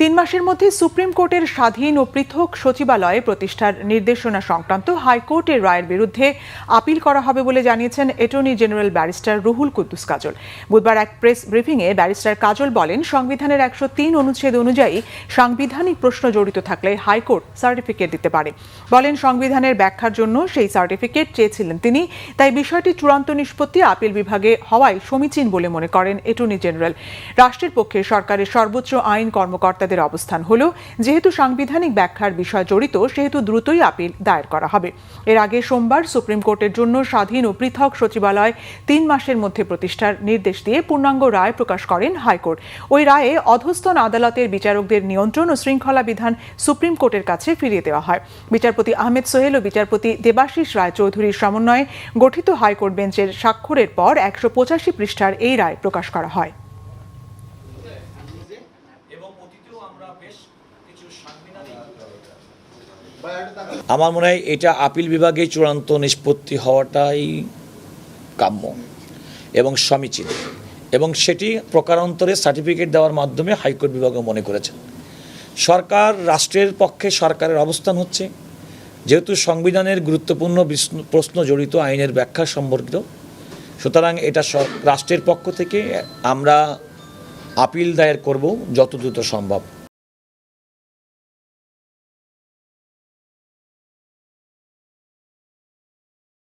3 মাসের মধ্যে সুপ্রিম কোর্টের স্বাধীন ও পৃথক সচিবালয় প্রতিষ্ঠার নির্দেশনা সংক্রান্ত হাইকোর্টের রায়ের বিরুদ্ধে আপিল করা হবে বলে জানিয়েছেন attorney general barrister Ruhul Quddus Kajal. বুধবার এক প্রেস ব্রিফিংয়ে ব্যারিস্টার কাজল বলেন, সংবিধানের 103 অনুচ্ছেদ অনুযায়ী সাংবিধানিক প্রশ্ন জড়িত থাকলে হাইকোর্ট সার্টিফিকেট দিতে পারে। বলেন, সংবিধানের ব্যাখ্যার জন্য সেই সার্টিফিকেট চেয়েছিলেন তিনি, তাই বিষয়টি চূড়ান্ত নিষ্পত্তি আপিল বিভাগে হওয়ায় সমীচীন বলে মনে করেন অ্যাটর্নি জেনারেল। রাষ্ট্রের পক্ষে সরকারের সর্বোচ্চ আইন কর্মকর্তাদের অবস্থান হলো, যেহেতু সাংবিধানিক ব্যাখ্যার বিষয় জড়িত সেহেতু দ্রুতই আপিল দায়ের করা হবে। এর আগে সোমবার সুপ্রিম কোর্টের জন্য স্বাধীন ও পৃথক সচিবালয় 3 মাসের মধ্যে প্রতিষ্ঠার নির্দেশ দিয়ে পূর্ণাঙ্গ রায় প্রকাশ করেন হাইকোর্ট। ওই রায়ে অধস্তন আদালতের বিচারকদের নিয়ন্ত্রণ ও শৃঙ্খলা বিধান সুপ্রিম কোর্টের কাছে ফিরিয়ে দেওয়া হয়। বিচারপতি আহমেদ সোহেল ও বিচারপতি দেবাশিস রায় চৌধুরীর সমন্বয়ে গঠিত হাইকোর্ট বেঞ্চের স্বাক্ষরের পর 185 পৃষ্ঠার এই রায় প্রকাশ করা হয়। আমার মনে হয় এটা আপিল বিভাগে চূড়ান্ত নিষ্পত্তি হওয়াটাই কাম্য এবং সমীচীন, এবং সেটি প্রকারান্তরে সার্টিফিকেট দেওয়ার মাধ্যমে হাইকোর্ট বিভাগও মনে করেছেন। সরকার রাষ্ট্রের পক্ষে সরকারের অবস্থান হচ্ছে, যেহেতু সংবিধানের গুরুত্বপূর্ণ প্রশ্ন জড়িত আইনের ব্যাখ্যা সম্পর্কিত, সুতরাং এটা রাষ্ট্রের পক্ষ থেকে আমরা আপিল দায়ের করব যত দ্রুত সম্ভব।